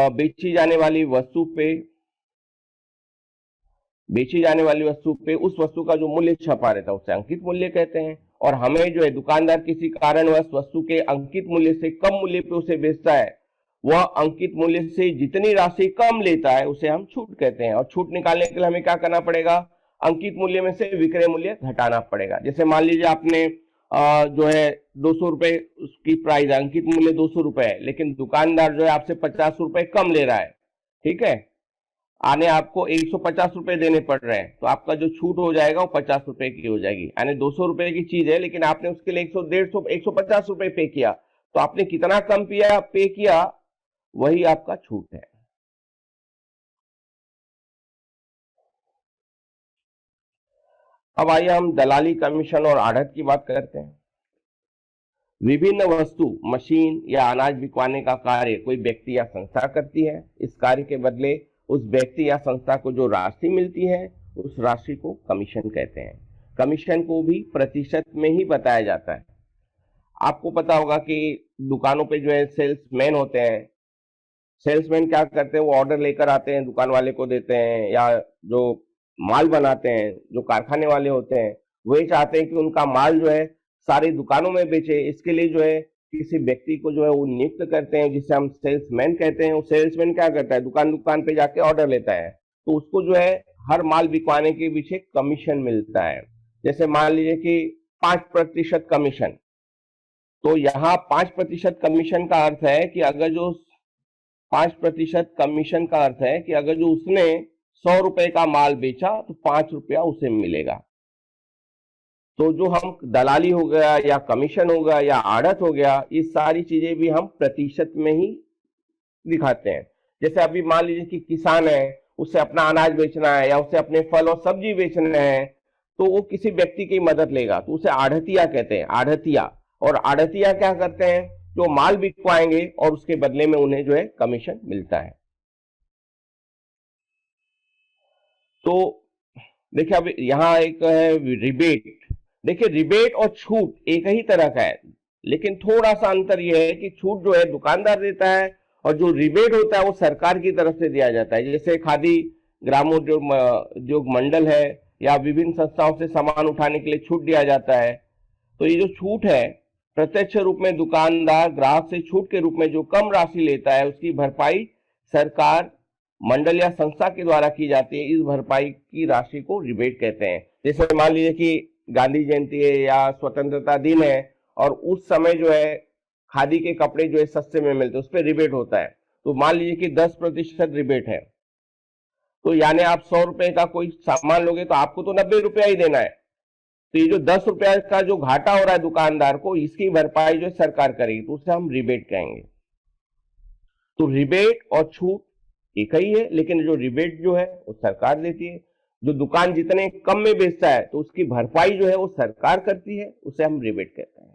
बेची जाने वाली वस्तु पे उस वस्तु का जो मूल्य छपा रहता है उसे अंकित मूल्य कहते हैं। और हमें जो है दुकानदार किसी कारणवश वस्तु के अंकित मूल्य से कम मूल्य पे उसे बेचता है, वह अंकित मूल्य से जितनी राशि कम लेता है उसे हम छूट कहते हैं। और छूट निकालने के लिए हमें क्या करना पड़ेगा, अंकित मूल्य में से विक्रय मूल्य घटाना पड़ेगा। जैसे मान लीजिए आपने जो है 200 रुपए उसकी प्राइस है, अंकित मूल्य 200 रुपए है, लेकिन दुकानदार जो है आपसे 50 रुपए कम ले रहा है, ठीक है, आने आपको 150 रुपए देने पड़ रहे हैं, तो आपका जो छूट हो जाएगा वो 50 रुपए की हो जाएगी। यानी 200 रुपए की चीज है लेकिन आपने उसके लिए 100, 150, 150 रुपए पे किया, तो आपने कितना कम पे किया वही आपका छूट है। अब आइए हम दलाली, कमीशन और आढ़त की बात करते हैं। विभिन्न वस्तु, मशीन या अनाज बिकवाने का कार्य कोई व्यक्ति या संस्था करती है। इस कार्य के बदले उस व्यक्ति या संस्था को जो राशि मिलती है उस राशि को कमीशन कहते हैं। कमीशन को भी प्रतिशत में ही बताया जाता है। आपको पता होगा कि दुकानों पे जो है सेल्समैन होते हैं, सेल्समैन क्या करते हैं, वो ऑर्डर लेकर आते हैं, दुकान वाले को देते हैं, या जो माल बनाते हैं, जो कारखाने वाले होते हैं, वही चाहते हैं कि उनका माल जो है सारी दुकानों में बेचे। इसके लिए जो है किसी व्यक्ति को जो है वो नियुक्त करते हैं जिसे हम सेल्समैन कहते हैं। वो सेल्समैन क्या करता है, दुकान दुकान पे जाके ऑर्डर लेता है, तो उसको जो है हर माल बिकवाने के पीछे कमीशन मिलता है। जैसे मान लीजिए कि 5% कमीशन, तो यहाँ 5% कमीशन का अर्थ है कि अगर जो 5% कमीशन का अर्थ है कि अगर जो उसने 100 रुपए का माल बेचा तो 5 रुपया उसे मिलेगा। तो जो हम दलाली हो गया या कमीशन हो गया या आढ़त हो गया, ये सारी चीजें भी हम प्रतिशत में ही दिखाते हैं। जैसे अभी मान लीजिए कि किसान है, उसे अपना अनाज बेचना है या उसे अपने फल और सब्जी बेचने हैं, तो वो किसी व्यक्ति की मदद लेगा, तो उसे आढ़तिया कहते हैं, आढ़तिया। और आढ़तिया क्या करते हैं, जो माल बिकवाएंगे और उसके बदले में उन्हें जो है कमीशन मिलता है। तो देखिए अब यहाँ एक है रिबेट। देखिए रिबेट और छूट एक ही तरह का है, लेकिन थोड़ा सा अंतर यह है कि छूट जो है दुकानदार देता है और जो रिबेट होता है वो सरकार की तरफ से दिया जाता है। जैसे खादी ग्रामोद्योग मंडल है या विभिन्न संस्थाओं से सामान उठाने के लिए छूट दिया जाता है। तो ये जो छूट है, प्रत्यक्ष रूप में दुकानदार ग्राहक से छूट के रूप में जो कम राशि लेता है उसकी भरपाई सरकार, मंडल या संस्था के द्वारा की जाती है। इस भरपाई की राशि को रिबेट कहते हैं। जैसे मान लीजिए कि गांधी जयंती है या स्वतंत्रता दिन है और उस समय जो है खादी के कपड़े जो है सस्ते में मिलते हैं, उस पर रिबेट होता है। तो मान लीजिए कि 10% रिबेट है, तो यानी आप 100 रुपए का कोई सामान लोगे तो आपको तो 90 रुपया ही देना है। तो ये जो 10 रुपया का जो घाटा हो रहा है दुकानदार को, इसकी भरपाई जो है सरकार करेगी, तो उसे हम रिबेट कहेंगे। तो रिबेट और छूट एक ही है, लेकिन जो रिबेट जो है वो सरकार देती है। जो दुकान जितने कम में बेचता है तो उसकी भरपाई जो है वो सरकार करती है, उसे हम रिबेट कहते हैं।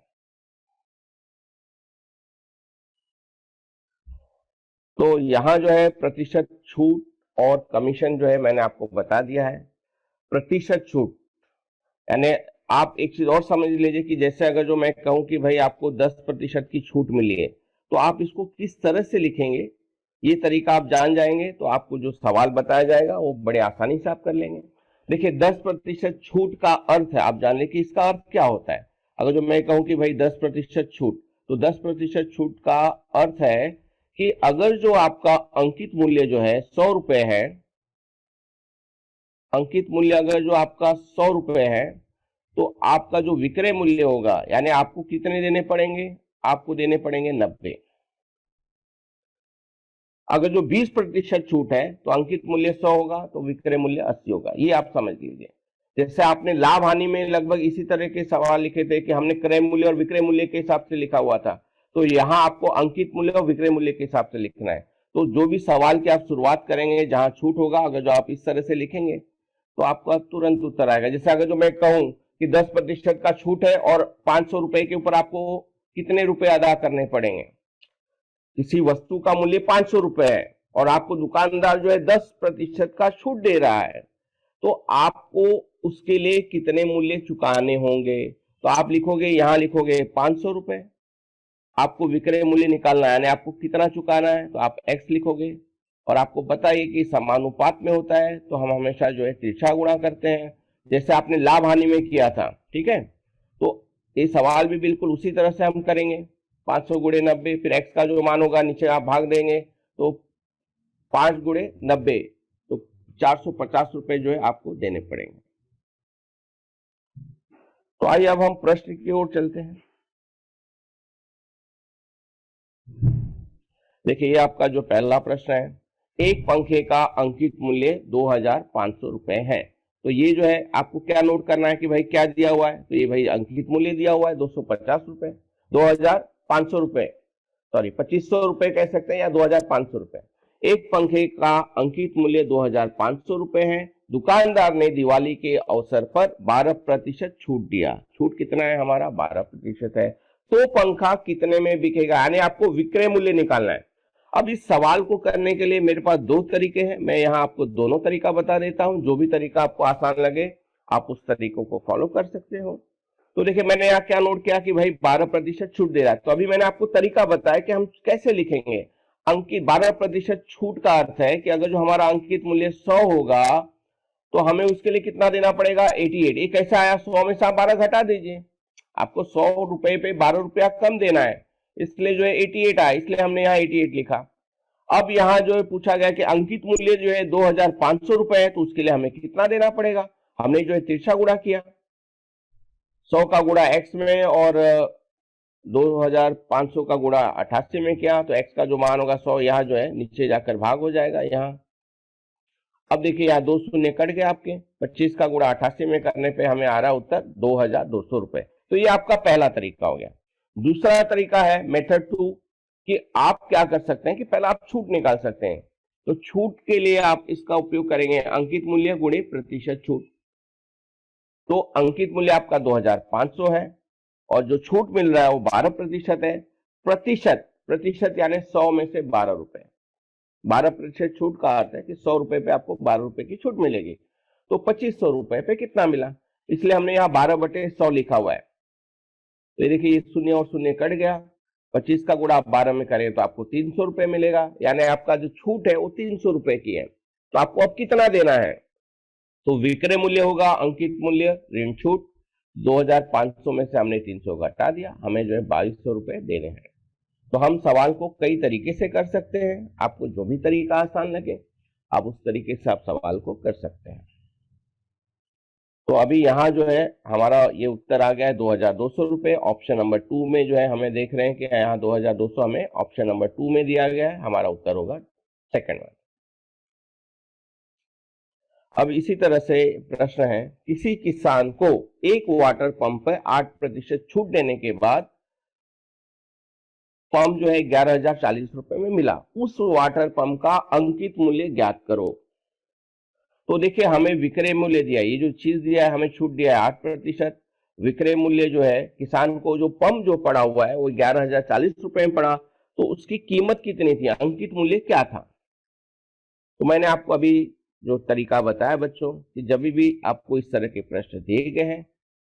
तो यहां जो है प्रतिशत, छूट और कमीशन जो है मैंने आपको बता दिया है। प्रतिशत छूट यानी आप एक चीज और समझ लीजिए कि जैसे अगर जो मैं कहूं कि भाई आपको 10% की छूट मिली है, तो आप इसको किस तरह से लिखेंगे, ये तरीका आप जान जाएंगे तो आपको जो सवाल बताया जाएगा वो बड़े आसानी से आप कर लेंगे। देखिए 10% छूट का अर्थ है, आप जान लें कि इसका अर्थ क्या होता है। अगर जो मैं कहूं कि भाई 10% छूट, तो 10% छूट का अर्थ है कि अगर जो आपका अंकित मूल्य जो है 100 रुपए है, अंकित मूल्य अगर जो आपका 100 रुपए है, तो आपका जो विक्रय मूल्य होगा, यानी आपको कितने देने पड़ेंगे, आपको देने पड़ेंगे 90। अगर जो 20% छूट है तो अंकित मूल्य 100 होगा तो विक्रय मूल्य 80 होगा। ये आप समझ लीजिए। जैसे आपने लाभ हानि में लगभग इसी तरह के सवाल लिखे थे कि हमने क्रय मूल्य और विक्रय मूल्य के हिसाब से लिखा हुआ था, तो यहां आपको अंकित मूल्य और विक्रय मूल्य के हिसाब से लिखना है। तो जो भी सवाल की आप शुरुआत करेंगे, जहां छूट होगा, अगर जो आप इस तरह से लिखेंगे तो आपका तुरंत उत्तर आएगा। जैसे अगर जो मैं कहूं कि 10% का छूट है और 500 रुपए के ऊपर आपको कितने रुपए अदा करने पड़ेंगे, किसी वस्तु का मूल्य 500 रुपए है और आपको दुकानदार जो है 10% का छूट दे रहा है, तो आपको उसके लिए कितने मूल्य चुकाने होंगे, तो आप लिखोगे, यहां लिखोगे 500 रुपए। आपको विक्रय मूल्य निकालना है, यानी आपको कितना चुकाना है, तो आप x लिखोगे। और आपको बताइए कि समानुपात में होता है तो हम हमेशा जो है तिरछा गुणा करते हैं, जैसे आपने लाभ हानि में किया था। ठीक है, तो ये सवाल भी बिल्कुल उसी तरह से हम करेंगे। 500 गुणे 90, फिर x का जो मान होगा नीचे आप भाग देंगे, तो 5 गुणे 90, तो 450 रुपए जो है आपको देने पड़ेंगे। तो आइए अब हम प्रश्न की ओर चलते हैं। देखिए, ये आपका जो पहला प्रश्न है, एक पंखे का अंकित मूल्य 2500 रुपए है। तो ये जो है आपको क्या नोट करना है कि भाई क्या दिया हुआ है, तो ये भाई अंकित मूल्य दिया हुआ है 250 रुपए, 2500 रुपए, सॉरी 2500 रुपए कह सकते हैं या 2500 रुपए। एक पंखे का अंकित मूल्य 2500 रुपए है। दुकानदार ने दिवाली के अवसर पर 12% छूट दिया। छूट कितना है हमारा, 12% है। तो पंखा कितने में बिकेगा, यानी आपको विक्रय मूल्य निकालना है। अब इस सवाल को करने के लिए मेरे पास दो तरीके हैं, मैं यहां आपको दोनों तरीका बता देता हूं। जो भी तरीका आपको आसान लगे आप उस तरीकों को फॉलो कर सकते हो। तो देखिए, मैंने यहाँ क्या नोट किया कि भाई 12% छूट दे रहा है, तो अभी मैंने आपको तरीका बताया कि हम कैसे लिखेंगे। अंकित 12% छूट का अर्थ है कि अगर जो हमारा अंकित मूल्य 100 होगा तो हमें उसके लिए कितना देना पड़ेगा, 88। ये कैसा आया, 100 में से आप 12 घटा दीजिए, आपको 100 रुपए पे 12 रुपया कम देना है, इसलिए जो है 88 आया, इसलिए हमने यहाँ 88 लिखा। अब यहाँ जो है पूछा गया कि अंकित मूल्य जो है 2500 रुपए है, तो उसके लिए हमें कितना देना पड़ेगा। हमने जो है तिरछा गुणा किया, 100 का गुणा x में और 2500 का गुणा 88 में किया, तो x का जो मान होगा 100, यहाँ जो है नीचे जाकर भाग हो जाएगा यहाँ। अब देखिए, यहाँ 2 शून्य कट गए आपके, 25 का गुणा 88 में करने पे हमें आ रहा है उत्तर 2200 रुपए। तो ये आपका पहला तरीका हो गया। दूसरा तरीका है मेथड 2, कि आप क्या कर सकते हैं कि पहले आप छूट निकाल सकते हैं। तो छूट के लिए आप इसका उपयोग करेंगे अंकित मूल्य गुणे प्रतिशत छूट। तो अंकित मूल्य आपका 2500 है और जो छूट मिल रहा है वो 12% है। प्रतिशत, प्रतिशत यानी 100 में से 12 रुपए। 12% छूट का अर्थ है कि 100 रुपए पे आपको 12 रुपए की छूट मिलेगी। तो 2500 रुपए पे कितना मिला, इसलिए हमने यहाँ 12/100 लिखा हुआ है। तो देखिए, ये शून्य और शून्य कट गया, 25 का गुणा आप 12 में करें तो आपको 300 रुपए मिलेगा, यानी आपका जो छूट है वो 300 रुपए की है। तो आपको अब कितना देना है, तो विक्रय मूल्य होगा अंकित मूल्य ऋण छूट, 2500 में से हमने 300 घटा दिया, हमें जो है 2200 रुपए देने हैं। तो हम सवाल को कई तरीके से कर सकते हैं, आपको जो भी तरीका आसान लगे आप उस तरीके से आप सवाल को कर सकते हैं। तो अभी यहाँ जो है हमारा ये उत्तर आ गया है 2200 रुपए। ऑप्शन नंबर 2 में जो है हमें देख रहे हैं कि यहाँ 2200 हमें ऑप्शन नंबर 2 में दिया गया है, हमारा उत्तर होगा सेकंड वन। अब इसी तरह से प्रश्न है, किसी किसान को एक वाटर पंप पर 8% छूट देने के बाद पंप जो है 11,040 रुपए में मिला, उस वाटर पंप का अंकित मूल्य ज्ञात करो। तो देखिए, हमें विक्रय मूल्य दिया, ये जो चीज दिया है हमें छूट दिया है 8%। विक्रय मूल्य जो है किसान को जो पंप जो पड़ा हुआ है वो 11,040 रुपए में पड़ा, तो उसकी कीमत कितनी थी, अंकित मूल्य क्या था। तो मैंने आपको अभी जो तरीका बताया बच्चों कि जब भी आपको इस तरह के प्रश्न दिए गए हैं,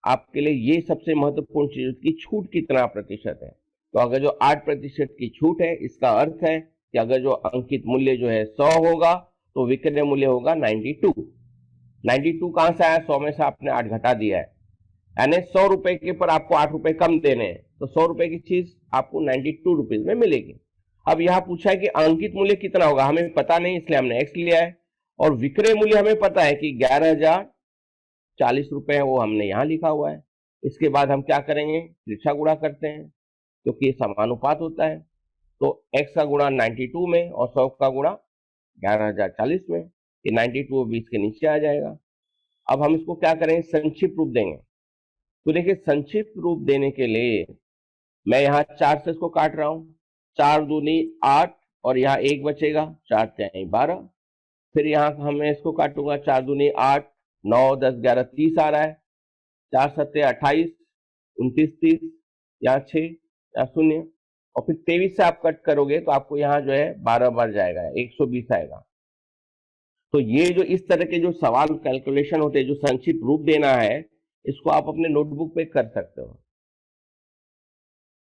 आपके लिए ये सबसे महत्वपूर्ण चीज की छूट कितना प्रतिशत है। तो अगर जो 8% की छूट है, इसका अर्थ है कि अगर जो अंकित मूल्य जो है 100 होगा तो विक्रय मूल्य होगा 92। 92 कहां से आया, 100 में से आपने 8 घटा दिया है, यानी 100 रुपए के पर आपको 8 रुपए कम देने हैं, तो 100 रुपए की चीज आपको 92 रुपीज में मिलेगी। अब यहां पूछा है कि अंकित मूल्य कितना होगा, हमें पता नहीं इसलिए हमने एक्स लिया है, और विक्रय मूल्य हमें पता है कि 11,040 रुपए है, वो हमने यहां लिखा हुआ है। इसके बाद हम क्या करेंगे, तिरछा गुणा करते हैं क्योंकि ये समानुपात होता है। तो x का गुणा 92 में और 100 का गुणा 11,040 में, ये 92 और 20 के नीचे आ जाएगा। अब हम इसको क्या करेंगे, संक्षिप्त रूप देंगे। तो देखिए, संक्षिप्त रूप देने के लिए मैं यहाँ 4 से इसको काट रहा हूँ, 4 दूनी 8 और यहाँ 1 बचेगा, 4 3 12। फिर यहाँ मैं इसको काटूंगा, 4 दूनी 8, 9 10 11 30 आ रहा है, 4 7 28, 29 30, यहाँ 6 या 0, और फिर 23 से आप कट करोगे तो आपको यहाँ जो है 12 बार जाएगा, 120 आएगा। तो ये जो इस तरह के जो सवाल कैलकुलेशन होते हैं, जो संक्षिप्त रूप देना है, इसको आप अपने नोटबुक पे कर सकते हो।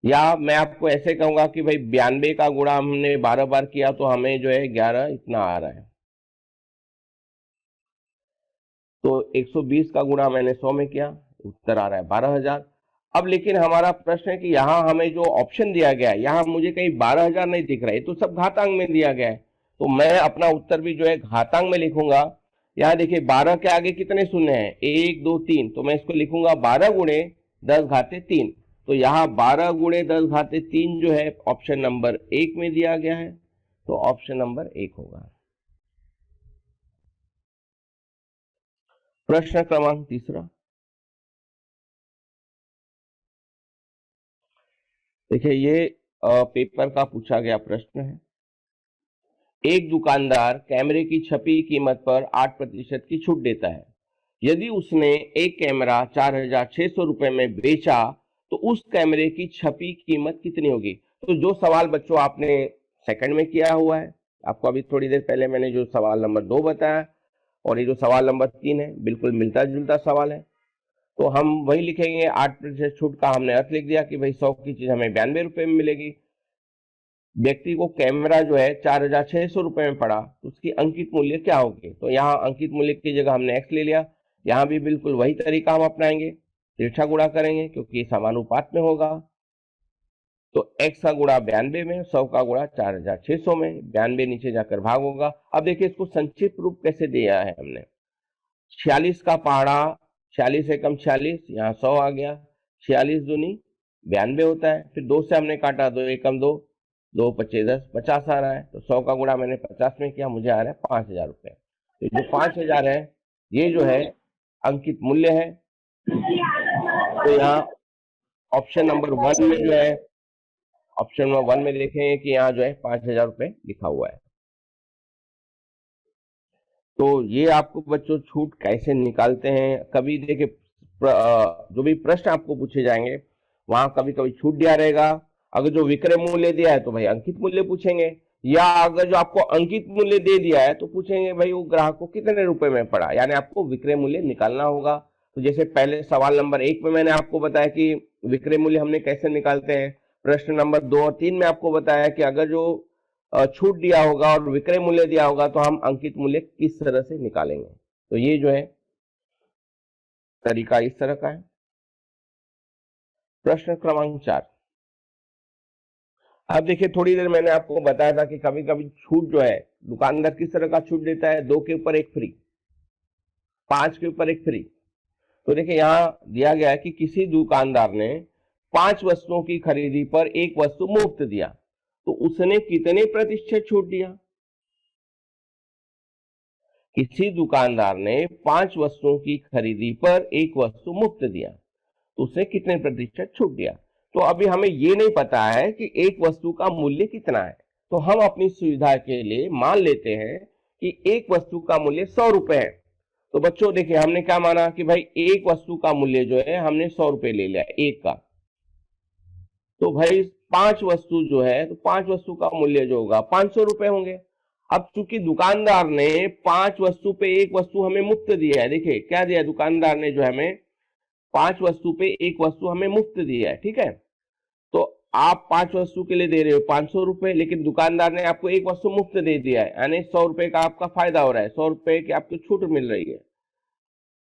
या मैं आपको ऐसे कहूंगा कि भाई 92 का गुणा हमने 12 बार किया तो हमें जो है 11 इतना आ रहा है, तो 120 का गुणा मैंने 100 में किया, उत्तर आ रहा है 12,000। अब लेकिन हमारा प्रश्न है कि यहां हमें जो ऑप्शन दिया गया है, यहां मुझे कहीं 12,000 नहीं दिख रहा है, तो सब घातांक में दिया गया है, तो मैं अपना उत्तर भी जो है घातांक में लिखूंगा। यहां देखिए 12 के आगे कितने शून्य हैं, 1 2 3, तो मैं इसको लिखूंगा 12 गुणे 10 घाते 3। तो यहाँ 12 गुणे 10 घाते 3 जो है ऑप्शन नंबर 1 में दिया गया है, तो ऑप्शन नंबर 1 होगा। प्रश्न क्रमांक तीसरा, देखिए ये पेपर का पूछा गया प्रश्न है। एक दुकानदार कैमरे की छपी कीमत पर 8% की छूट देता है। यदि उसने एक कैमरा 4,600 रुपए में बेचा तो उस कैमरे की छपी कीमत कितनी होगी? तो जो सवाल बच्चों आपने सेकंड में किया हुआ है, आपको अभी थोड़ी देर पहले मैंने जो सवाल नंबर 2 बताया और ये जो सवाल नंबर 3 है, बिल्कुल मिलता जुलता सवाल है। तो हम वही लिखेंगे, 8% छूट का हमने अर्थ लिख दिया कि भाई 100 की चीज हमें 92 रुपए में मिलेगी। व्यक्ति को कैमरा जो है 4,600 रुपए में पड़ा, तो उसकी अंकित मूल्य क्या होगी? तो यहाँ अंकित मूल्य की जगह हमने एक्स ले लिया। यहाँ भी बिल्कुल वही तरीका हम अपनाएंगे, तिरछा गुणा करेंगे क्योंकि समानुपात में होगा। तो x का गुणा 92 में, 100 का गुणा 4,600 में, 92 नीचे जाकर भाग होगा। अब देखिए इसको संक्षिप्त रूप कैसे दिया है हमने। 46 का पहाड़ा, 46 एकम 46, यहाँ 100 आ गया, 46 दूनी 92 होता है, फिर 2 से हमने काटा, 2 एकम 2, 2 पच्चे 10, 50 आ रहा है। तो 100 का गुणा मैंने 50 में किया, मुझे आ रहा है 5,000 रुपए। तो जो 5,000 है ये जो है अंकित मूल्य है। तो यहाँ ऑप्शन नंबर 1 में जो है, ऑप्शन नंबर 1 में देखेंगे कि यहाँ जो है 5,000 रुपए लिखा हुआ है। तो ये आपको बच्चों छूट कैसे निकालते हैं, कभी देखिए जो भी प्रश्न आपको पूछे जाएंगे वहां कभी कभी छूट दिया रहेगा। अगर जो विक्रय मूल्य दिया है तो भाई अंकित मूल्य पूछेंगे, या अगर जो आपको अंकित मूल्य दे दिया है तो पूछेंगे भाई वो ग्राहक को कितने रुपए में पड़ा, यानी आपको विक्रय मूल्य निकालना होगा। तो जैसे पहले सवाल नंबर 1 में मैंने आपको बताया कि विक्रय मूल्य हमने कैसे निकालते हैं, प्रश्न नंबर 2 और 3 में आपको बताया कि अगर जो छूट दिया होगा और विक्रय मूल्य दिया होगा तो हम अंकित मूल्य किस तरह से निकालेंगे। तो ये जो है तरीका इस तरह का है। प्रश्न क्रमांक 4, अब देखिए थोड़ी देर मैंने आपको बताया था कि कभी कभी छूट जो है दुकानदार किस तरह का छूट देता है, 2 के ऊपर 1 फ्री, 5 के ऊपर 1 फ्री। तो देखिए यहां दिया गया है कि किसी दुकानदार ने 5 वस्तुओं की खरीदी पर 1 वस्तु मुफ्त दिया, तो उसने कितने प्रतिशत छूट दिया? किसी दुकानदार ने 5 वस्तुओं की खरीदी पर 1 वस्तु मुफ्त दिया, तो उसने कितने प्रतिशत छूट दिया? तो अभी हमें ये नहीं पता है कि एक वस्तु का मूल्य कितना है, तो हम अपनी सुविधा के लिए मान लेते हैं कि एक वस्तु का मूल्य 100 रुपए है। तो बच्चों देखिए हमने क्या माना कि भाई एक वस्तु का मूल्य जो है हमने 100 रुपए ले लिया एक का, तो भाई 5 वस्तु जो है तो 5 वस्तु का मूल्य जो होगा 500 रुपए होंगे। अब चूंकि दुकानदार ने 5 वस्तु पे 1 वस्तु हमें मुफ्त दिया है, देखिए क्या दिया दुकानदार ने, जो हमें 5 वस्तु पे 1 वस्तु हमें मुफ्त दिया है, ठीक है। तो आप 5 वस्तु के लिए दे रहे हो 500 रुपए, लेकिन दुकानदार ने आपको 1 वस्तु मुफ्त दे दिया है, यानी 100 रुपए का आपका फायदा हो रहा है, 100 रुपए की आपको छूट मिल रही है,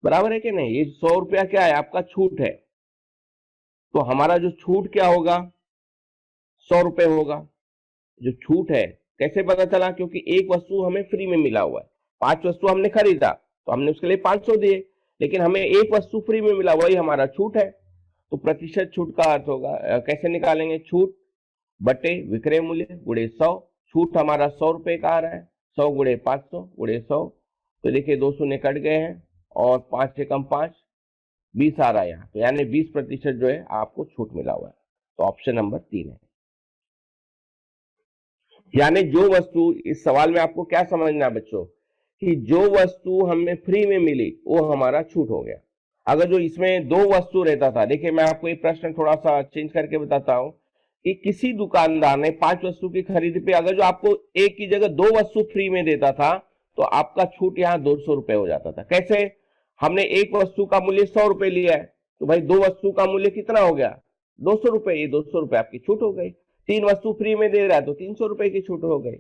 बराबर है कि नहीं? ये 100 रुपया क्या है, आपका छूट है। तो हमारा जो छूट क्या होगा, 100 रुपए होगा। जो छूट है कैसे पता चला, क्योंकि एक वस्तु हमें फ्री में मिला हुआ है, 5 वस्तु हमने खरीदा तो हमने उसके लिए 500 दिए, लेकिन हमें एक वस्तु फ्री में मिला, वही हमारा छूट है। तो प्रतिशत छूट का अर्थ होगा, कैसे निकालेंगे, छूट बटे विक्रय मूल्य गुणे 100। छूट हमारा 100 रुपए का आ रहा है, 100 गुणे 500 गुणे 100, तो देखिए 2 शून्य कट गए हैं और 5 से कम 5, 20 आ रहा है यहाँ, तो यानी 20% जो है आपको छूट मिला हुआ है। तो ऑप्शन नंबर 3 है। यानी जो वस्तु, इस सवाल में आपको क्या समझना है बच्चों, कि जो वस्तु हमें फ्री में मिली वो हमारा छूट हो गया। अगर जो इसमें 2 वस्तु रहता था, देखिए मैं आपको एक प्रश्न थोड़ा सा चेंज करके बताता हूं कि किसी दुकानदार ने 5 वस्तु की खरीदी पे अगर जो आपको एक की जगह 2 वस्तु फ्री में देता था तो आपका छूट यहाँ 200 रुपए हो जाता था। कैसे? हमने एक वस्तु का मूल्य 100 रुपए लिया है, तो भाई दो वस्तु का मूल्य कितना हो गया? 200 रुपए। ये 200 रुपए आपकी छूट हो गई। तीन वस्तु फ्री में दे रहा है तो 300 रुपए की छूट हो गई।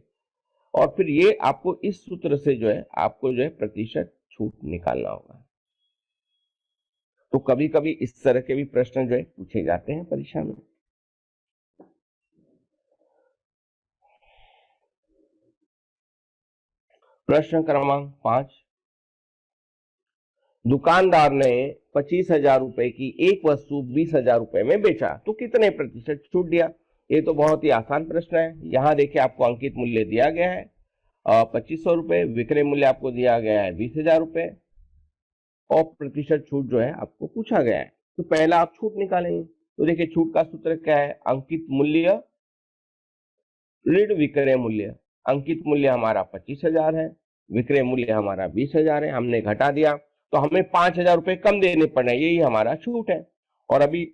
और फिर ये आपको इस सूत्र से जो है आपको जो है प्रतिशत छूट निकालना होगा। तो कभी कभी इस तरह के भी प्रश्न जो है पूछे जाते हैं परीक्षा में। प्रश्न क्रमांक 5, दुकानदार ने 25,000 रुपए की एक वस्तु 20,000 रुपए में बेचा तो कितने प्रतिशत छूट दिया? ये तो बहुत ही आसान प्रश्न है। यहाँ देखिए आपको अंकित मूल्य दिया गया है 2500 रुपए, विक्रय मूल्य आपको दिया गया है 20,000 रुपए और प्रतिशत छूट जो है आपको पूछा गया है। तो पहला आप छूट निकालेंगे। तो देखिए छूट का सूत्र क्या है? अंकित मूल्य ऋण विक्रय मूल्य। अंकित मूल्य हमारा 25,000 है, विक्रय मूल्य हमारा 20,000 है, हमने घटा दिया तो हमें 5,000 रुपए कम देने पड़े, यही हमारा छूट है। और अभी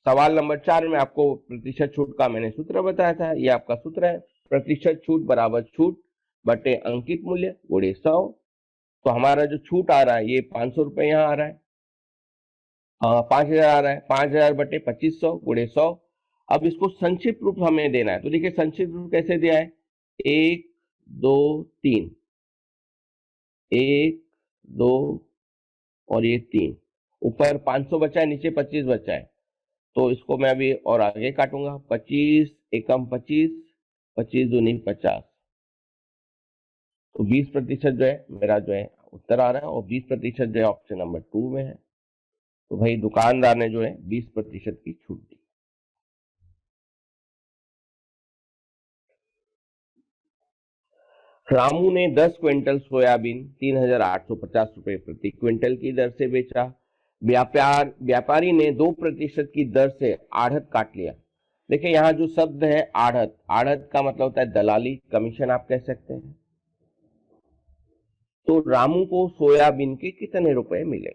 सवाल नंबर 4 में आपको प्रतिशत छूट का मैंने सूत्र बताया था, ये आपका सूत्र है, प्रतिशत छूट बराबर छूट बटे अंकित मूल्य गुणे 100। तो हमारा जो छूट आ रहा है ये 500 रुपए यहाँ आ रहा है, 5,000 आ रहा है, 5,000 बटे 2500 गुणे 100। अब इसको संक्षिप्त रूप हमें देना है, तो देखिए संक्षिप्त रूप कैसे दिया है? 1 2 3, 1 2 और ये 3, ऊपर 500 बचा है, नीचे 25 बचा है। तो इसको मैं अभी और आगे काटूंगा, 25 एकम 25, 25 दूनी 50। तो 20% जो है मेरा जो है उत्तर आ रहा है और 20% जो है ऑप्शन नंबर 2 में है। तो भाई दुकानदार ने जो है 20% की छूट दी। रामू ने 10 क्विंटल सोयाबीन 3,850 रुपए प्रति क्विंटल की दर से बेचा। व्यापारी ने 2% की दर से आढ़त काट लिया। देखिए यहाँ जो शब्द है आढ़त, आढ़त का मतलब होता है दलाली, कमीशन आप कह सकते हैं। तो रामू को सोयाबीन के कितने रुपए मिले?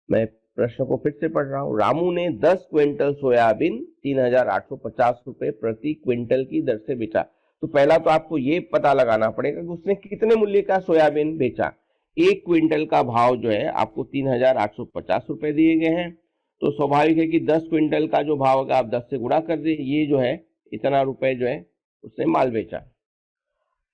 मैं प्रश्न को फिर से पढ़ रहा हूं। रामू ने 10 क्विंटल सोयाबीन 3,850 रुपए प्रति क्विंटल की दर से बेचा। तो पहला तो आपको ये पता लगाना पड़ेगा कि उसने कितने मूल्य का सोयाबीन बेचा। एक क्विंटल का भाव जो है आपको 3,850 रुपए दिए गए हैं, तो स्वाभाविक है कि 10 क्विंटल का जो भाव होगा आप 10 से गुणा कर दे, ये जो है इतना रुपए जो है उसने माल बेचा।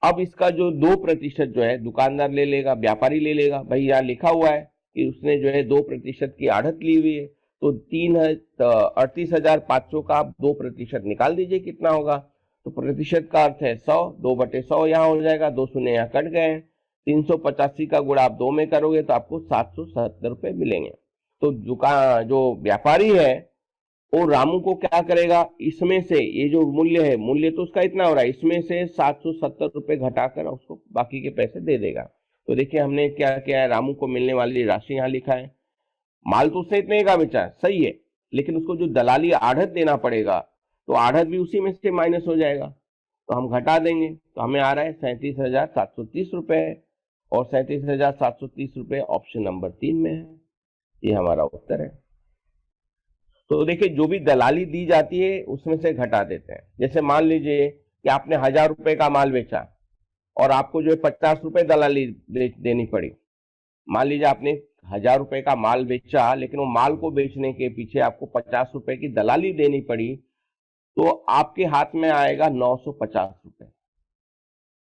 अब इसका जो 2% जो है दुकानदार ले लेगा, व्यापारी ले लेगा। भाई यहाँ लिखा हुआ है कि उसने जो है 2% की आढ़त ली हुई है, तो 38,500 का आप 2% निकाल दीजिए, कितना होगा? तो प्रतिशत का अर्थ है 100, 2/100 यहाँ हो जाएगा, 2 शून्य यहाँ कट गए। 385 का गुणा आप 2 में करोगे तो आपको 770 रुपए मिलेंगे। तो दुकान जो व्यापारी है वो रामू को क्या करेगा, इसमें से ये जो मूल्य है, मूल्य तो उसका इतना हो रहा है, इसमें से 770 रुपए घटाकर उसको बाकी के पैसे दे देगा। तो देखिए हमने क्या किया है, रामू को मिलने वाली राशि यहाँ लिखा है। माल तो उसने इतने का बेचा सही है, लेकिन उसको जो दलाली आढ़त देना पड़ेगा तो आढ़त भी उसी में से माइनस हो जाएगा, तो हम घटा देंगे। तो हमें आ रहा है 37,730 रुपए, और 37,730 रुपए ऑप्शन नंबर 3 में है, ये हमारा उत्तर है। तो देखिए जो भी दलाली दी जाती है उसमें से घटा देते हैं। जैसे मान लीजिए कि आपने 1,000 रुपए का माल बेचा और आपको जो है 50 रुपए दलाली देनी पड़ी। मान लीजिए आपने 1,000 रुपए का माल बेचा, लेकिन वो माल को बेचने के पीछे आपको 50 रुपए की दलाली देनी पड़ी, तो आपके हाथ में आएगा 950 रुपए।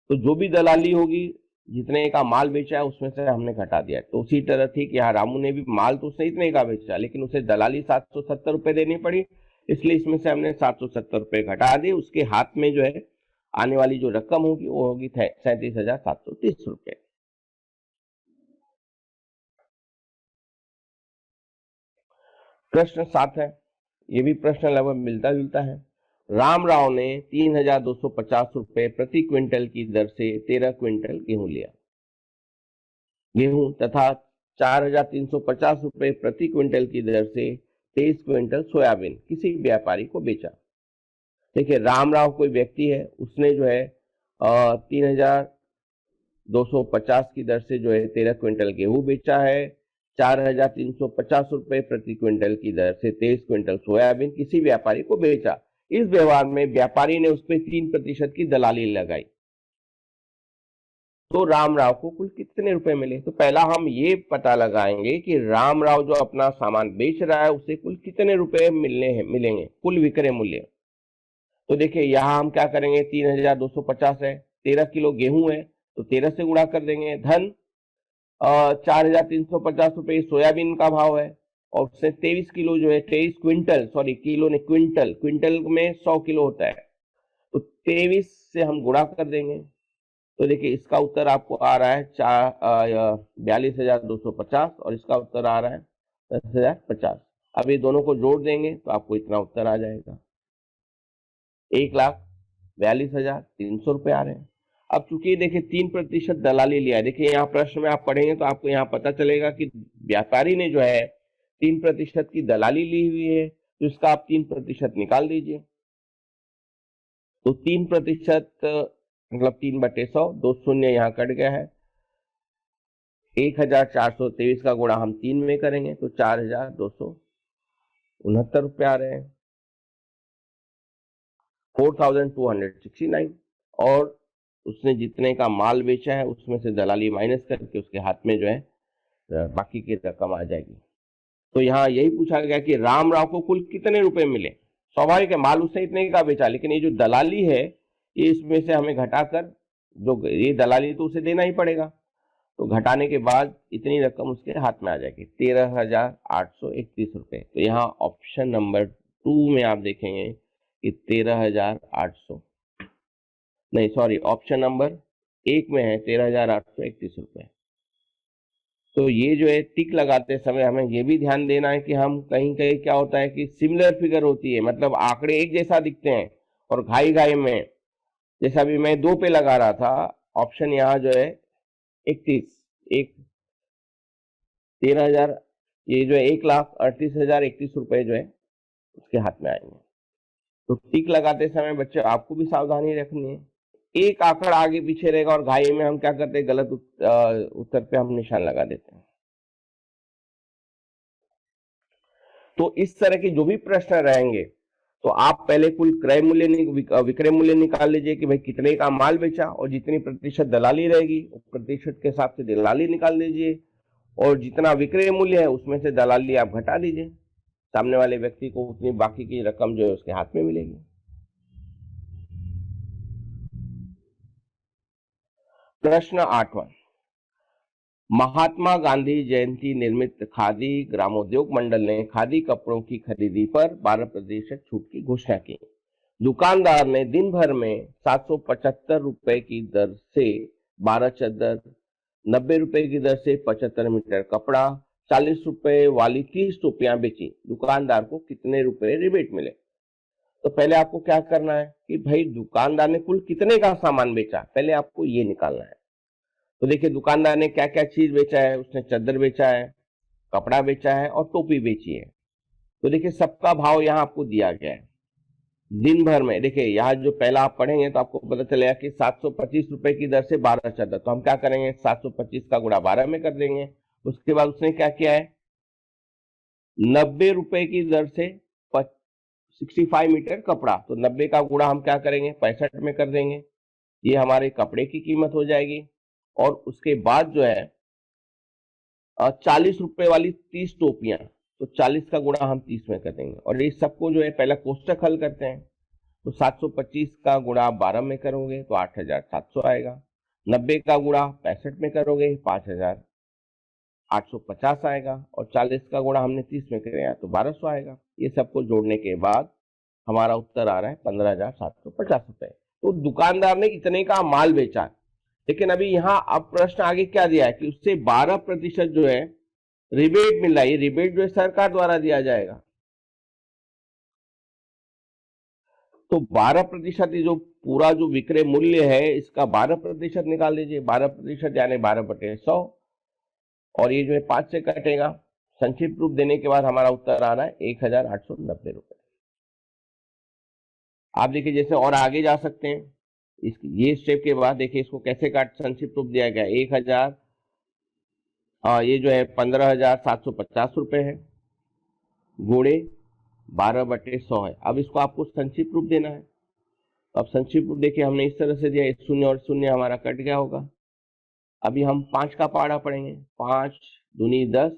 तो जो भी दलाली होगी, जितने का माल बेचा है उसमें से हमने घटा दिया। तो उसी तरह थी कि यहाँ रामू ने भी माल तो उसने इतने का बेचा, लेकिन उसे दलाली 770 रुपए देनी पड़ी, इसलिए इसमें से हमने 770 रुपए घटा दिए। उसके हाथ में जो है आने वाली जो रकम होगी वो होगी 37,730 रुपए। प्रश्न 7 है, ये भी प्रश्न लगभग मिलता जुलता है। रामराव ने 3,250 रुपए प्रति क्विंटल की दर से 13 क्विंटल गेहूं लिया। गेहूं तथा 4,350 रुपए प्रति क्विंटल की दर से 23 क्विंटल सोयाबीन किसी व्यापारी को बेचा। देखिए रामराव कोई व्यक्ति है, उसने जो है 3,250 की दर से जो है 13 क्विंटल गेहूं बेचा है। 4,350 रुपए प्रति क्विंटल की दर से 23 क्विंटल सोयाबीन किसी व्यापारी को बेचा। इस व्यवहार में व्यापारी ने उस पर 3% की दलाली लगाई। तो राम राव को कुल कितने रुपए मिले। तो पहला हम ये पता लगाएंगे कि राम राव जो अपना सामान बेच रहा है उसे कुल कितने रुपए मिलेंगे, कुल विक्रय मूल्य। तो देखिए यहां हम क्या करेंगे, 3250 है, 13 किलो गेहूं है तो 13 से गुणा कर देंगे, धन 4350 रुपये सोयाबीन का भाव है, और उससे 23 किलो जो है, 23 क्विंटल, सॉरी किलो ने क्विंटल, क्विंटल में 100 किलो होता है, तो 23 से हम गुणा कर देंगे। तो देखिए इसका उत्तर आपको आ रहा है 42,250 और इसका उत्तर आ रहा है 10,050। अब ये दोनों को जोड़ देंगे तो आपको इतना उत्तर आ जाएगा, 1,42,300 रुपये आ रहे हैं। अब चूंकि देखिए 3% दलाली लिया है, देखिए यहाँ प्रश्न में आप पढ़ेंगे तो आपको यहाँ पता चलेगा कि व्यापारी ने जो है 3% की दलाली ली हुई है, तो इसका आप 3% निकाल दीजिए। तो 3% मतलब 3/100, 2 शून्य यहाँ कट गया है, 1,423 का गुणा हम 3 में करेंगे तो 4,269 रुपये आ रहे हैं, 4,269। और उसने जितने का माल बेचा है उसमें से दलाली माइनस करके उसके हाथ में जो है बाकी की रकम आ जाएगी। तो यहाँ यही पूछा गया कि राम राव को कुल कितने रुपए मिले। स्वाभाविक है माल उसने इतने का बेचा, लेकिन ये जो दलाली है ये इसमें से हमें घटाकर, जो ये दलाली तो उसे देना ही पड़ेगा, तो घटाने के बाद इतनी रकम उसके हाथ में आ जाएगी, 13,831 रुपए। तो यहाँ ऑप्शन नंबर 2 में आप देखेंगे कि 13,800 नहीं, सॉरी, ऑप्शन नंबर 1 में है 13,831 रुपए। तो ये जो है टिक लगाते समय हमें ये भी ध्यान देना है कि हम कहीं कहीं क्या होता है कि सिमिलर फिगर होती है, मतलब आंकड़े एक जैसा दिखते हैं और घाई घाई में, जैसा भी मैं 2 पे लगा रहा था, ऑप्शन यहाँ जो है 31, 13,000, ये जो है 1,38,031 रुपए जो है उसके हाथ में आएंगे। तो टिक लगाते समय बच्चे आपको भी सावधानी रखनी है, एक आंकड़ा आगे पीछे रहेगा और घाई में हम क्या करते हैं, गलत उत्तर पे हम निशान लगा देते हैं। तो इस तरह के जो भी प्रश्न रहेंगे तो आप पहले कुल क्रय मूल्य विक्रय मूल्य निकाल लीजिए कि भाई कितने का माल बेचा, और जितनी प्रतिशत दलाली रहेगी प्रतिशत के हिसाब से दलाली निकाल लीजिए, और जितना विक्रय मूल्य है उसमें से दलाली आप घटा दीजिए, सामने वाले व्यक्ति को उतनी बाकी की रकम जो है उसके हाथ में मिलेगी। प्रश्न 8वां, महात्मा गांधी जयंती निर्मित खादी ग्रामोद्योग मंडल ने खादी कपड़ों की खरीदी पर 12% छूट की घोषणा की। दुकानदार ने दिन भर में 775 रुपए की दर से 12 चद्दर, 90 रुपए की दर से 75 मीटर कपड़ा, 40 रुपए वाली 30 टोपियां बेची। दुकानदार को कितने रुपए रिबेट मिले। तो पहले आपको क्या करना है कि भाई दुकानदार ने कुल कितने का सामान बेचा, पहले आपको ये निकालना है। तो देखिए दुकानदार ने क्या क्या चीज बेचा है, उसने चद्दर बेचा है, कपड़ा बेचा है और टोपी बेची है। तो देखिए सबका भाव यहाँ आपको दिया गया है दिन भर में। देखिए यहाँ जो पहला आप पढ़ेंगे तो आपको पता चलेगा कि 725 रुपए की दर से 12 चद्दर, तो हम क्या करेंगे 725 का गुणा 12 में कर देंगे। उसके बाद उसने क्या किया है, 90 रुपए की दर से 65 मीटर कपड़ा, तो 90 का गुणा हम क्या करेंगे 65 में कर देंगे, ये हमारे कपड़े की कीमत हो जाएगी। और उसके बाद जो है 40 रुपए वाली 30 टोपियां, तो 40 का गुणा हम 30 में कर देंगे। और ये सबको जो है पहला कोष्टक हल करते हैं, तो 725 का गुणा 12 में करोगे तो 8,700 आएगा, 90 का गुणा 65 में करोगे 5,850 आएगा, और 40 का गुणा हमने 30 में किया तो 1200 आएगा। ये सबको जोड़ने के बाद हमारा उत्तर आ रहा है 15,750 रुपए। तो दुकानदार ने इतने का माल बेचा, लेकिन अभी यहाँ अब प्रश्न आगे क्या दिया है कि उससे 12% जो है रिबेट मिल रहा है। ये रिबेट जो है सरकार द्वारा दिया जाएगा, तो 12% जो पूरा जो विक्रय मूल्य है इसका 12% निकाल लीजिए, 12% यानी 12/100, और ये जो है 5 से कटेगा। संक्षिप्त रूप देने के बाद हमारा उत्तर आ रहा है 1,890 रुपए। आप देखिए जैसे और आगे जा सकते हैं, ये स्टेप के बाद देखिए इसको कैसे काट संक्षिप्त रूप दिया गया, 1,000, ये जो है 15,750 रुपए है, गुणे 12/100 है। अब इसको आपको संक्षिप्त रूप देना है। अब संक्षिप्त रूप देखिए हमने इस तरह से दिया, 0 और 0 हमारा कट गया होगा, अभी हम 5 का पहाड़ा पढ़ेंगे। 5 दूनी 10,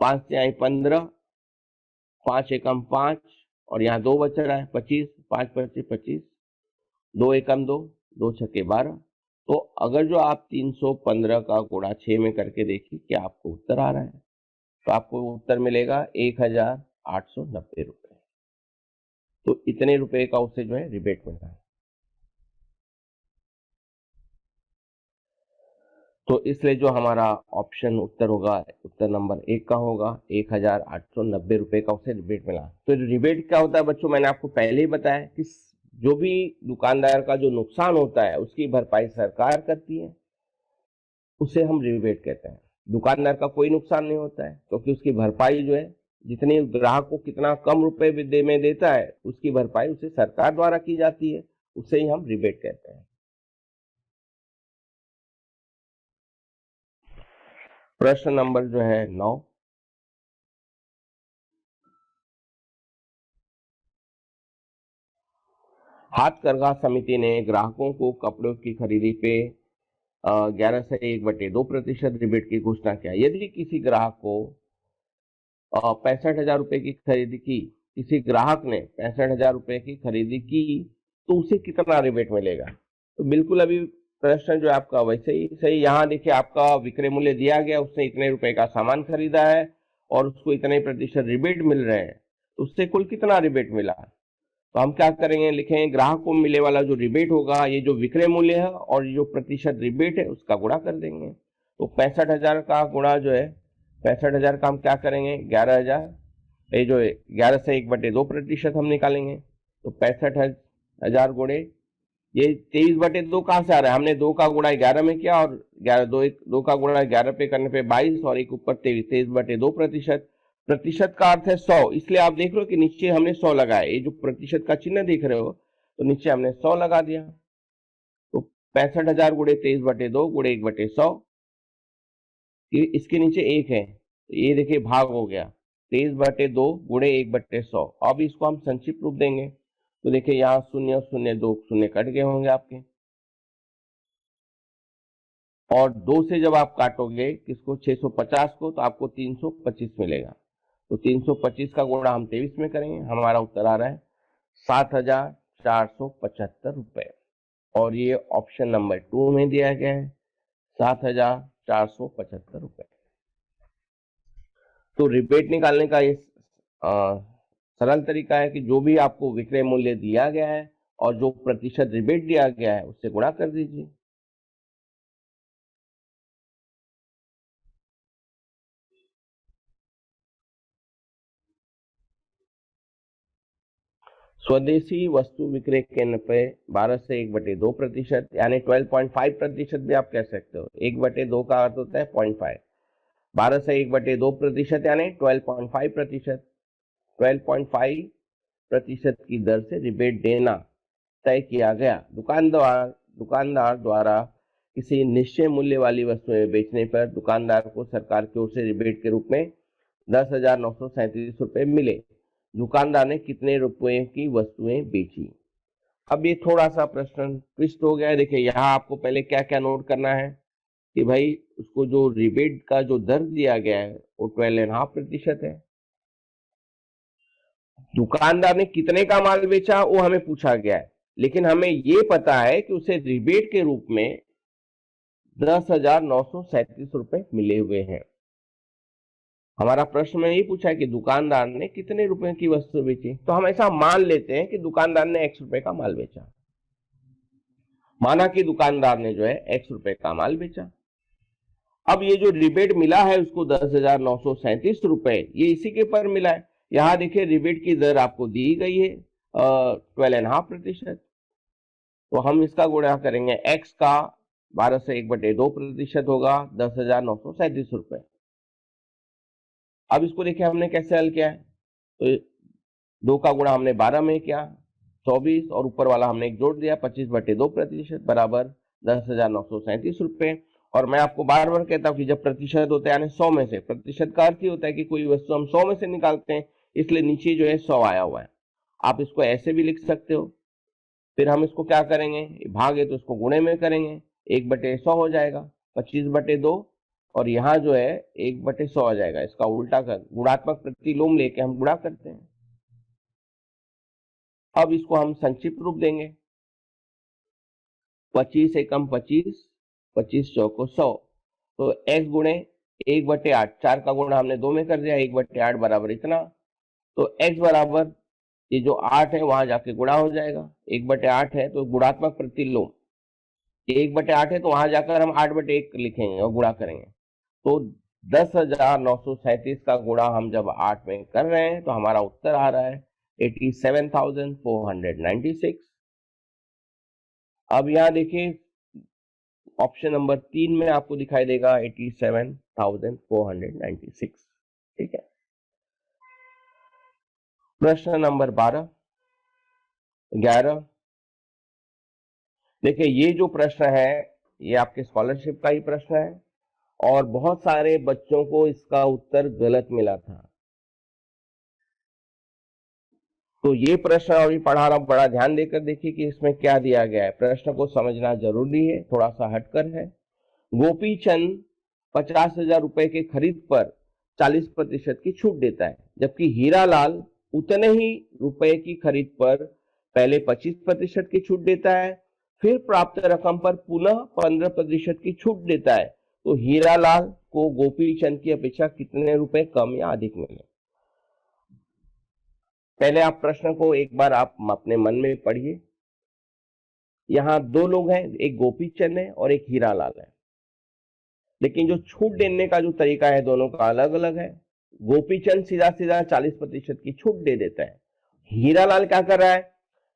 5 से आई 15, 5 एकम 5, और यहाँ 2 बच रहा है 25, 5 25 25, 2 एकम 2, 2 छक्के 12। तो अगर जो आप 315 का गुणा 6 में करके देखिए क्या आपको उत्तर आ रहा है, तो आपको उत्तर मिलेगा 1890 रुपए। तो इतने रुपए का उसे जो है रिबेट मिल रहा है। तो इसलिए जो हमारा ऑप्शन उत्तर होगा, उत्तर नंबर 1 का होगा, 1890 रुपए का उसे रिबेट मिला। तो रिबेट क्या होता है बच्चों, मैंने आपको पहले ही बताया कि जो भी दुकानदार का जो नुकसान होता है उसकी भरपाई सरकार करती है, उसे हम रिबेट कहते हैं। दुकानदार का कोई नुकसान नहीं होता है क्योंकि उसकी भरपाई जो है, जितने ग्राहक को कितना कम रुपए में देता है उसकी भरपाई उसे सरकार द्वारा की जाती है, उसे ही हम रिबेट कहते हैं। प्रश्न नंबर जो है 9, हाथकरघा समिति ने ग्राहकों को कपड़ों की खरीदी पे 11 से 1/2% रिबेट की घोषणा किया। यदि किसी ग्राहक को 65,000 रुपए की खरीदी की, किसी ग्राहक ने 65,000 रुपए की खरीदी की, तो उसे कितना रिबेट मिलेगा? तो बिल्कुल अभी प्रश्न जो आपका वैसे ही सही। यहाँ देखिए आपका विक्रय मूल्य दिया गया, उसने इतने रुपए का सामान खरीदा है और उसको इतने प्रतिशत रिबेट मिल रहे हैं, तो उससे कुल कितना रिबेट मिला? तो हम क्या करेंगे, लिखेंगे ग्राहक को मिलने वाला जो रिबेट होगा, ये जो विक्रय मूल्य है और जो प्रतिशत रिबेट है उसका गुणा कर देंगे। तो 65,000 का गुणा जो है, 65,000 का हम क्या करेंगे, 11,000, ये जो 11 से 1/2% हम निकालेंगे। तो 65,000 गुणे ये 23/2 कहाँ से आ रहा है, हमने 2 का गुणा 11 में किया और 2 का गुणा 11 पे करने पे 22 और एक ऊपर 23/2%। प्रतिशत का अर्थ है 100, इसलिए आप देख रहे हो कि नीचे हमने 100 लगाया। ये जो प्रतिशत का चिन्ह देख रहे हो तो नीचे हमने 100 लगा दिया। तो 65,000 गुणे 23/2 गुणे 1/100, इसके नीचे 1 है, तो ये देखिए भाग हो गया, 23/2 गुणे 1/100। अब इसको हम संक्षिप्त रूप देंगे, तो देखिए यहाँ 0 और 0 2 शून्य कट गए होंगे आपके, और 2 से जब आप काटोगे किसको, 650 को, तो आपको 325 मिलेगा। तो 325 का गुणा हम 23 में करेंगे, हमारा उत्तर आ रहा है 7,475 रुपए। और ये ऑप्शन नंबर 2 में दिया गया है 7,475 रुपए। तो रिबेट निकालने का ये सरल तरीका है कि जो भी आपको विक्रय मूल्य दिया गया है और जो प्रतिशत रिबेट दिया गया है उससे गुणा कर दीजिए। स्वदेशी वस्तु विक्रय केंद्र पे 12 से 1/2% यानी 12.5% भी आप कह सकते हो। 1/2 का अर्थ होता है 0.5, 12 से 1/2% यानी 12.5%। 12.5% की दर से रिबेट देना तय किया गया। दुकानदार द्वारा किसी निश्चय मूल्य वाली वस्तुएं बेचने पर दुकानदार को सरकार की ओर से रिबेट के रूप में 10,937 रुपए मिले। दुकानदार ने कितने रुपए की वस्तुएं बेची? अब ये थोड़ा सा प्रश्न ट्विस्ट हो गया है। देखिए यहाँ आपको पहले क्या क्या नोट करना है कि भाई उसको जो रिबेट का जो दर दिया गया है वो 12.5% है। दुकानदार ने कितने का माल बेचा वो हमें पूछा गया है, लेकिन हमें ये पता है कि उसे रिबेट के रूप में 10,937 रुपए मिले हुए हैं। हमारा प्रश्न में ये पूछा है कि दुकानदार ने कितने रुपए की वस्तु बेची, तो हम ऐसा मान लेते हैं कि दुकानदार ने X रुपए का माल बेचा। माना कि दुकानदार ने जो है X रुपए का माल बेचा। अब ये जो रिबेट मिला है उसको 10,937 रुपए, ये इसी के पर मिला है। यहां देखिए रिबेट की दर आपको दी गई है 12.5%। तो हम इसका गुणा करेंगे, X का 12 से 1/2% होगा 10,937 रुपए। अब इसको देखिए हमने कैसे हल किया है, तो 2 का गुणा हमने 12 में किया 24, और ऊपर वाला हमने एक जोड़ दिया 25/2% बराबर 10,937 रुपए। और मैं आपको बार बार कहता हूं कि जब प्रतिशत होता है यानी 100 में से, प्रतिशत का अर्थ ही होता है कि कोई वस्तु हम 100 में से निकालते हैं, इसलिए नीचे जो है 100 आया हुआ है। आप इसको ऐसे भी लिख सकते हो। फिर हम इसको क्या करेंगे, भाग है तो इसको गुणे में करेंगे, 1/100 हो जाएगा, 25/2, और यहाँ जो है 1/100 आ जाएगा। इसका उल्टा कर गुणात्मक प्रतिलोम लेके हम गुणा करते हैं। अब इसको हम संक्षिप्त रूप देंगे, 25 एकम 25, 25 चौको 100, तो x गुणे 1/8, 4 का गुणा हमने 2 में कर दिया, 1/8 बराबर इतना, तो x बराबर ये जो 8 है वहां जाके गुणा हो जाएगा, 1/8 है तो गुणात्मक प्रतिलोम 1/8 है तो वहां जाकर हम 8/1 लिखेंगे और गुणा करेंगे, तो 10,937 का गुणा हम जब 8 में कर रहे हैं तो हमारा उत्तर आ रहा है 87,496। अब यहां देखिए ऑप्शन नंबर 3 में आपको दिखाई देगा 87,496। ठीक है। प्रश्न नंबर 11 देखिए, ये जो प्रश्न है ये आपके स्कॉलरशिप का ही प्रश्न है और बहुत सारे बच्चों को इसका उत्तर गलत मिला था। तो ये प्रश्न अभी पढ़ा रहा हूं, बड़ा ध्यान देकर देखिए कि इसमें क्या दिया गया है। प्रश्न को समझना जरूरी है, थोड़ा सा हटकर है। गोपी चंद 50,000 रुपए के खरीद पर 40% की छूट देता है, जबकि हीरालाल उतने ही रुपए की खरीद पर पहले 25% की छूट देता है, फिर प्राप्त रकम पर पुनः 15% की छूट देता है। तो हीरालाल को गोपी चंद की अपेक्षा कितने रुपए कम या अधिक मिले? पहले आप प्रश्न को एक बार आप अपने मन में पढ़िए। यहां दो लोग हैं, एक गोपी चंद है और एक हीरालाल है, लेकिन जो छूट देने का जो तरीका है दोनों का अलग अलग है। गोपी चंद सीधा सीधा 40% की छूट दे देता है, हीरालाल क्या कर रहा है,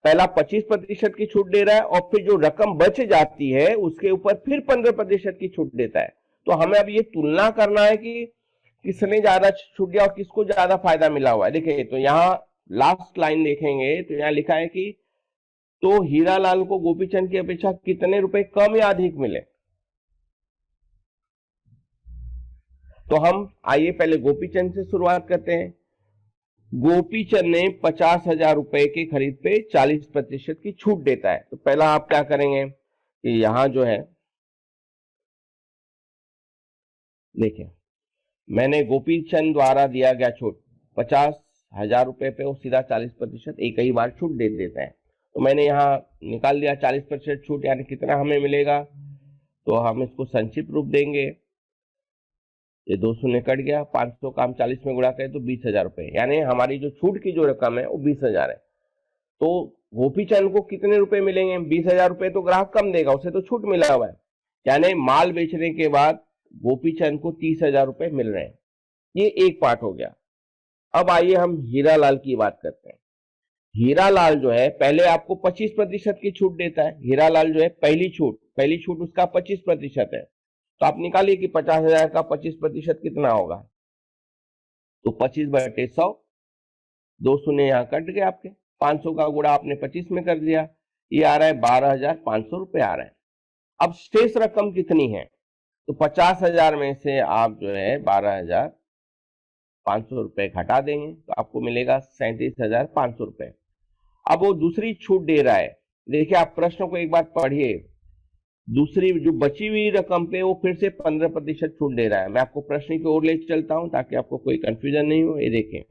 पहला 25% की छूट दे रहा है और फिर जो रकम बच जाती है उसके ऊपर फिर 15% की छूट देता है। तो हमें अब ये तुलना करना है कि किसने ज्यादा छूट दिया और किसको ज्यादा फायदा मिला हुआ है। देखिए, तो यहाँ लास्ट लाइन देखेंगे तो यहाँ लिखा है कि तो हीरालाल को गोपीचंद की अपेक्षा कितने रुपए कम या अधिक मिले। तो हम आइए पहले गोपीचंद से शुरुआत करते हैं। गोपीचंद ने 50,000 रुपए की खरीद पे 40% की छूट देता है। तो पहला आप क्या करेंगे कि यहां जो है देखिए, मैंने गोपीचंद द्वारा दिया गया छूट 50,000 रुपए पे वो सीधा 40% एक ही बार छूट दे देता है। तो मैंने यहाँ निकाल दिया 40% छूट, यानी कितना हमें मिलेगा। तो हम इसको संक्षिप्त रूप देंगे, ये 200 ने कट गया, 500 का हम 40 में गुणा करें तो 20,000 रुपए, यानी हमारी जो छूट की जो रकम है वो 20,000 है। तो गोपीचंद को कितने रुपए मिलेंगे? 20,000 रुपए तो ग्राहक कम देगा, उसे तो छूट मिला हुआ है, यानी माल बेचने के बाद गोपीचंद को 30,000 रुपए मिल रहे हैं। ये एक पार्ट हो गया। अब आइए हम हीरालाल की बात करते हैं। हीरालाल जो है पहले आपको 25% की छूट देता है। हीरालाल जो है पहली छूट उसका 25% है। तो आप निकालिए कि 50,000 का 25% कितना होगा। तो 25/100, 200 ने यहां कट गया आपके, 500 का गुणा आपने 25 में कर दिया, ये आ रहा है 12,500 रुपए आ रहे हैं। अब शेष रकम कितनी है? तो 50,000 में से आप जो है 12,500 रुपए घटा देंगे तो आपको मिलेगा 37,500 रुपए। अब वो दूसरी छूट दे रहा है, देखिए आप प्रश्न को एक बार पढ़िए। दूसरी जो बची हुई रकम पे वो फिर से 15% छूट दे रहा है। मैं आपको प्रश्न की ओर ले चलता हूं ताकि आपको कोई कंफ्यूजन नहीं हो। ये देखें,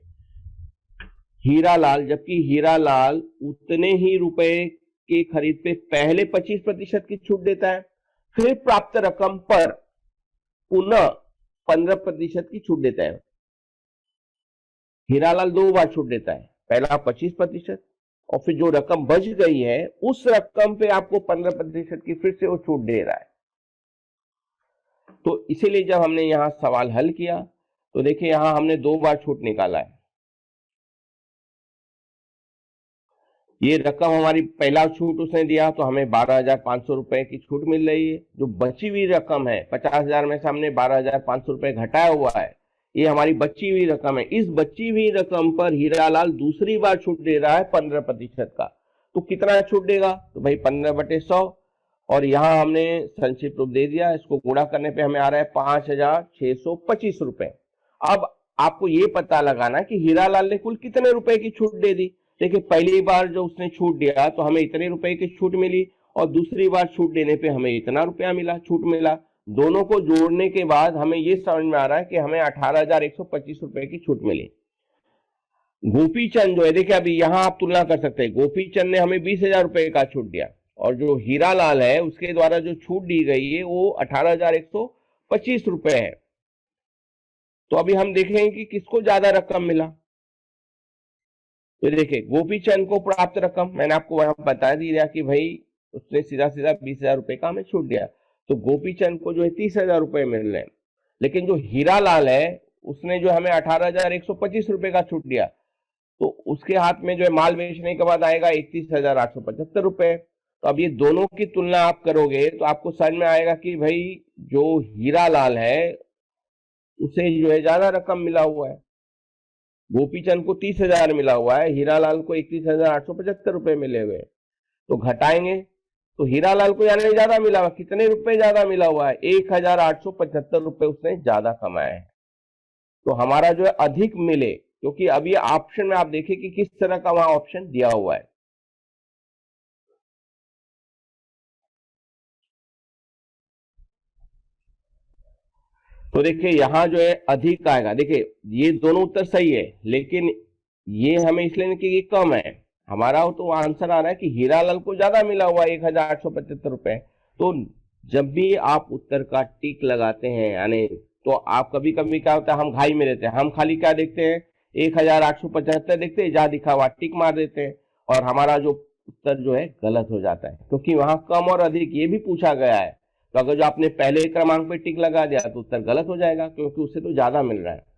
हीरालाल, जबकि हीरालाल उतने ही रुपए की खरीद पे पहले 25% की छूट देता है, फिर प्राप्त रकम पर पुनः 15% की छूट देता है। हीरालाल दो बार छूट देता है, पहला 25% और फिर जो रकम बच गई है उस रकम पे आपको 15% की फिर से वो छूट दे रहा है। तो इसीलिए जब हमने यहां सवाल हल किया तो देखिए यहां हमने 2 बार छूट निकाला है। ये रकम हमारी पहला छूट उसने दिया तो हमें 12,500 रुपए की छूट मिल रही है। जो बची हुई रकम है 50,000 में से हमने 12,500 रुपए घटाया हुआ है, ये हमारी बची हुई रकम है। इस बची हुई रकम पर हीरालाल दूसरी बार छूट दे रहा है 15% का। तो कितना छूट देगा? तो भाई 15/100, और यहां हमने संक्षिप्त रूप दे दिया। इसको गुणा करने पे हमें आ रहा है 5,625 रुपए। अब आपको ये पता लगाना कि हीरालाल ने कुल कितने रुपए की छूट दे दी। देखिए पहली बार जो उसने छूट दिया तो हमें इतने रुपए की छूट मिली और दूसरी बार छूट देने पे हमें इतना रुपया मिला, छूट मिला। दोनों को जोड़ने के बाद हमें ये समझ में आ रहा है कि हमें 18,125 रुपए की छूट मिली। गोपीचंद जो है, देखिए अभी यहां आप तुलना कर सकते हैं, गोपीचंद ने हमें 20,000 रुपए का छूट दिया और जो हीरालाल है उसके द्वारा जो छूट दी गई है वो 18,125 रुपए है। तो अभी हम देखेंगे कि किसको ज्यादा रकम मिला। तो देखिए गोपीचंद को प्राप्त रकम मैंने आपको वहां बता दिया कि भाई उसने सीधा सीधा 20,000 रुपए का हमें छूट दिया, तो गोपीचंद को जो है 30,000 रुपए मिल रहे हैं। लेकिन जो हीरालाल है उसने जो हमें 18,125 रुपए का छूट दिया, तो उसके हाथ में जो है माल बेचने के बाद आएगा 31,875 रुपए। तो अब ये दोनों की तुलना आप करोगे तो आपको समझ में आएगा कि भाई जो हीरालाल है उसे जो है ज्यादा रकम मिला हुआ है। गोपीचंद को 30,000 मिला हुआ है, हीरालाल को 31,875 रुपए मिले हुए। तो घटाएंगे तो हीरालाल को यानी ज्यादा मिला हुआ, कितने रुपए ज्यादा मिला हुआ है? 1,875 रुपए उसने ज्यादा कमाए हैं। तो हमारा जो है अधिक मिले, क्योंकि अब ये ऑप्शन में आप देखिए कि किस तरह का वहां ऑप्शन दिया हुआ है। तो देखिए यहां जो है अधिक आएगा। देखिए ये दोनों उत्तर सही है, लेकिन ये हमें इसलिए नहीं कि ये कम है, हमारा तो आंसर आ रहा है कि हीरालाल को ज्यादा मिला हुआ 1,875 रुपए। तो जब भी आप उत्तर का टिक लगाते हैं यानी, तो आप कभी कभी क्या होता है, हम घाई में रहते हैं, हम खाली क्या देखते हैं 1,875 देखते हैं, जहां दिखा हुआ टिक मार देते हैं और हमारा जो उत्तर जो है गलत हो जाता है, क्योंकि वहां कम और अधिक ये भी पूछा गया है। तो अगर जो आपने पहले क्रमांक पे टिक लगा दिया तो उत्तर गलत हो जाएगा, क्योंकि उससे तो ज्यादा मिल रहा है।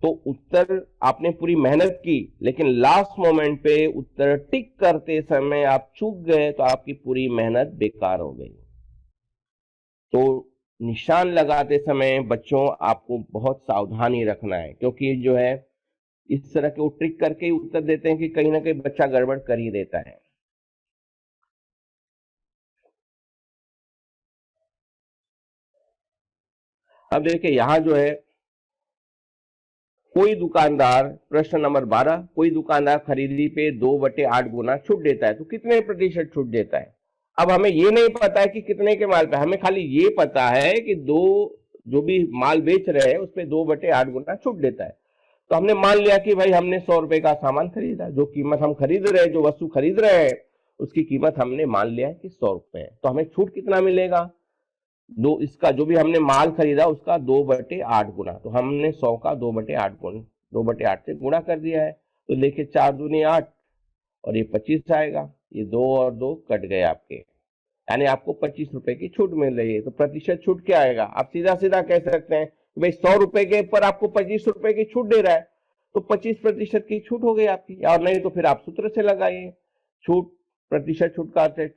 तो उत्तर आपने पूरी मेहनत की, लेकिन लास्ट मोमेंट पे उत्तर टिक करते समय आप चूक गए तो आपकी पूरी मेहनत बेकार हो गई। तो निशान लगाते समय बच्चों आपको बहुत सावधानी रखना है, क्योंकि जो है इस तरह के वो ट्रिक करके ही उत्तर देते हैं कि कहीं ना कहीं बच्चा गड़बड़ कर ही देता है। अब देखिए यहां जो है कोई दुकानदार, प्रश्न नंबर 12, कोई दुकानदार खरीदी पे 2/8 गुना छूट देता है तो कितने प्रतिशत छूट देता है? अब हमें ये नहीं पता है कि कितने के माल पे, हमें खाली ये पता है कि दो जो भी माल बेच रहे हैं उस पर 2/8 गुना छूट देता है। तो हमने मान लिया कि भाई हमने 100 रुपए का सामान खरीदा, जो कीमत हम खरीद रहे हैं, जो वस्तु खरीद रहे हैं उसकी कीमत हमने मान लिया है कि 100 रुपए है। तो हमें छूट कितना मिलेगा? दो, इसका जो भी हमने माल खरीदा उसका 2/8 गुना, तो हमने 100 का 2/8 गुना 2/8 से गुणा कर दिया है। तो देखिए 4 दूनी 8 और ये 25 आएगा, ये 2 और 2 कट गए आपके, यानी आपको 25 रुपए की छूट मिल रही है। तो प्रतिशत छूट क्या आएगा? आप सीधा सीधा कह सकते हैं भाई 100 रुपए के ऊपर आपको 25 रुपए की छूट दे रहा है, तो 25% की छूट हो गई आपकी। और नहीं तो फिर आप सूत्र से लगाइए, छूट प्रतिशत छूट का अर्थ है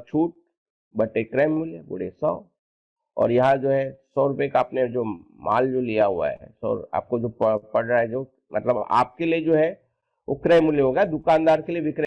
छूट बटे क्रय मूल्य गुणे 100। और यहाँ जो है 100 रुपए का आपने जो माल जो लिया हुआ है, 100 आपको जो पड़ रहा है, जो मतलब आपके लिए जो है वो क्रय मूल्य होगा, दुकानदार के लिए विक्रय